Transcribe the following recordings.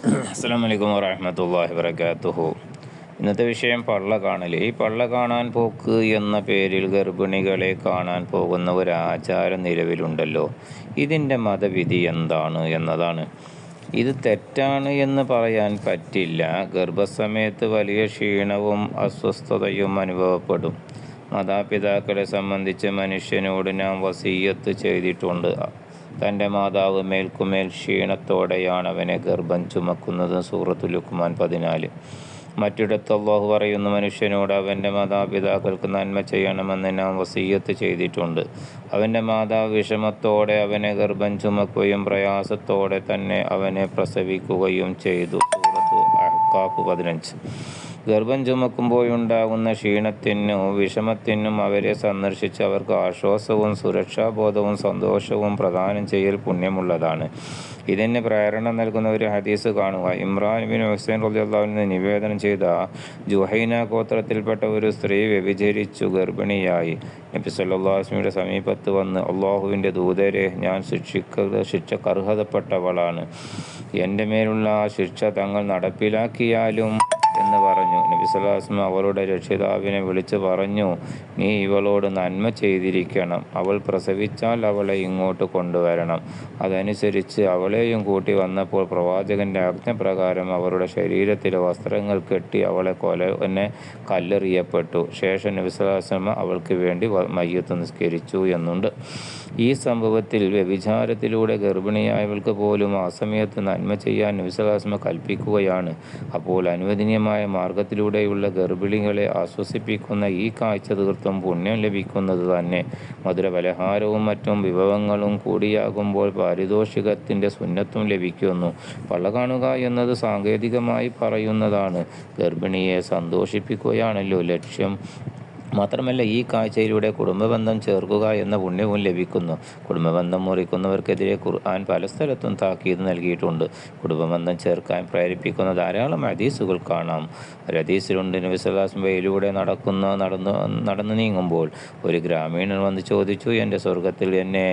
അസ്സലാമു അലൈക്കും വറഹ്മത്തുള്ളാഹി വബറകാതുഹു. ഇന്നത്തെ വിഷയം പള്ള കാണൽ. ഈ പള്ള കാണാൻ പോക്ക് എന്ന പേരിൽ ഗർഭിണികളെ കാണാൻ പോകുന്ന ഒരു ആചാരം നിലവിലുണ്ടല്ലോ. ഇതിൻ്റെ മതവിധി എന്താണ് എന്നതാണ്. ഇത് തെറ്റാണ് എന്ന് പറയാൻ പറ്റില്ല. ഗർഭസമയത്ത് വലിയ ക്ഷീണവും അസ്വസ്ഥതയും അനുഭവപ്പെടും. മാതാപിതാക്കളെ സംബന്ധിച്ച് മനുഷ്യനോട് നാം വസിയ്യത്ത് ചെയ്തിട്ടുണ്ട്. തൻ്റെ മാതാവ് മേൽക്കുമേൽ ക്ഷീണത്തോടെയാണ് അവനെ ഗർഭം ചുമക്കുന്നത്. സൂറത്തുൽ ലുഖ്മാൻ 14. മറ്റിടത്ത് അല്ലാഹു പറയുന്നു, മനുഷ്യനോട് അവൻ്റെ മാതാപിതാക്കൾക്ക് നന്മ ചെയ്യണമെന്ന് നാം വസിയ്യത്ത് ചെയ്തിട്ടുണ്ട്. അവൻ്റെ മാതാവ് വിഷമത്തോടെ അവനെ ഗർഭം ചുമക്കുകയും പ്രയാസത്തോടെ തന്നെ അവനെ പ്രസവിക്കുകയും ചെയ്തു. സൂറത്ത് അഹ്ഖാഫ് 15. ഗർഭം ചുമക്കുമ്പോഴുണ്ടാകുന്ന ക്ഷീണത്തിനും വിഷമത്തിനും അവരെ സന്ദർശിച്ച് അവർക്ക് ആശ്വാസവും സുരക്ഷാബോധവും സന്തോഷവും പ്രദാനം ചെയ്യൽ പുണ്യമുള്ളതാണ്. ഇതിന് പ്രേരണ നൽകുന്ന ഒരു ഹദീസ് കാണുക. ഇമ്രാൻ ബിൻ ഹുസൈൻ റളിയല്ലാഹു അൻഹു നിവേദനം ചെയ്ത ജുഹൈന ഗോത്രത്തിൽപ്പെട്ട ഒരു സ്ത്രീ വ്യഭിചരിച്ചു ഗർഭിണിയായി നബി സല്ലല്ലാഹു അലൈഹി വസല്ലമയുടെ സമീപത്ത് വന്ന്, അല്ലാഹുവിൻ്റെ ദൂതരെ, ഞാൻ ശിക്ഷക്കർഹതപ്പെട്ടവളാണ്. എൻ്റെ മേലുള്ള ആ ശിക്ഷ തങ്ങൾ നടപ്പിലാക്കിയാലും എന്ന് പറഞ്ഞു. നബി സല്ലല്ലാഹു അലൈഹി വസല്ലം അവളുടെ രക്ഷിതാവിനെ വിളിച്ച് പറഞ്ഞു, നീ ഇവളോട് നന്മ ചെയ്തിരിക്കണം. അവൾ പ്രസവിച്ചാൽ അവളെ ഇങ്ങോട്ട് കൊണ്ടുവരണം. അതനുസരിച്ച് അവളെയും കൂട്ടി വന്നപ്പോൾ പ്രവാചകൻ്റെ ആജ്ഞപ്രകാരം അവരുടെ ശരീരത്തിലെ വസ്ത്രങ്ങൾ കെട്ടി അവളെ കല്ലെറിയപ്പെട്ടു. ശേഷം നബി സല്ലല്ലാഹു അലൈഹി വസല്ലം അവൾക്ക് വേണ്ടി മയ്യത്ത് നിസ്കരിച്ചു എന്നുണ്ട്. ഈ സംഭവത്തിൽ വ്യഭിചാരത്തിലൂടെ ഗർഭിണിയായവൾക്ക് പോലും ആ സമയത്ത് നന്മ ചെയ്യാൻ നബി സല്ലല്ലാഹു അലൈഹി വസല്ലം കൽപ്പിക്കുകയാണ്. അപ്പോൾ അനുവദനീയമായ മാർഗത്തിലൂടെയുള്ള ഗർഭിണികളെ ആശ്വസിപ്പിക്കുന്ന ഈ കാഴ്ച തീർത്തും പുണ്യം ലഭിക്കുന്നത് തന്നെ. മധുരപലഹാരവും മറ്റും വിഭവങ്ങളും കൂടിയാകുമ്പോൾ പാരിതോഷികത്തിൻ്റെ സുന്നത്തും ലഭിക്കുന്നു. പള്ള കാണുക എന്നത് സാങ്കേതികമായി പറയുന്നതാണ്. ഗർഭിണിയെ സന്തോഷിപ്പിക്കുകയാണല്ലോ ലക്ഷ്യം. മാത്രമല്ല, ഈ കാഴ്ചയിലൂടെ കുടുംബബന്ധം ചേർക്കുക എന്ന പുണ്യവും ലഭിക്കുന്നു. കുടുംബബന്ധം മുറിക്കുന്നവർക്കെതിരെ ഖുർആൻ പല സ്ഥലത്തും താക്കീത് നൽകിയിട്ടുണ്ട്. കുടുംബബന്ധം ചേർക്കാൻ പ്രേരിപ്പിക്കുന്ന ധാരാളം ഹദീസുകൾ കാണാം. ഒരു ഹദീസിലുണ്ട്, നബി സല്ലല്ലാഹു അലൈഹി വസല്ലം വഴിയിലൂടെ നടന്നു നീങ്ങുമ്പോൾ ഒരു ഗ്രാമീണൻ വന്ന് ചോദിച്ചു, എൻ്റെ എന്നെ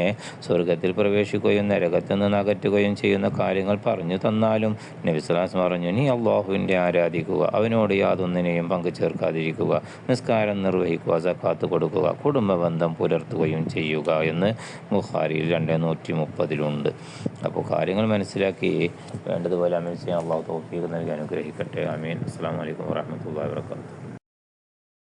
സ്വർഗത്തിൽ പ്രവേശിക്കുകയും നരകത്തിൽ നിന്ന് അകറ്റുകയും ചെയ്യുന്ന കാര്യങ്ങൾ പറഞ്ഞു തന്നാലും? നബി സല്ലല്ലാഹു അലൈഹി വസല്ലം പറഞ്ഞു, നീ അല്ലാഹുവിനെ ആരാധിക്കുക, അവനോട് യാതൊന്നിനെയും പങ്കു ചേർക്കാതിരിക്കുക, നിസ്കാരം നിർവഹിക്കുക, സക്കാത്ത് കൊടുക്കുക, കുടുംബബന്ധം പുലർത്തുകയും ചെയ്യുക എന്ന് ബുഖാരിയിൽ 230 അപ്പോൾ കാര്യങ്ങൾ മനസ്സിലാക്കി വേണ്ടതുപോലെ അമൽ ചെയ്യാൻ അല്ലാഹു തൗഫീഖ് നൽകി അനുഗ്രഹിക്കട്ടെ. ആമീൻ. അസ്സലാമു അലൈക്കും വറഹ്മത്തുള്ളാഹി വബറകാതുഹു.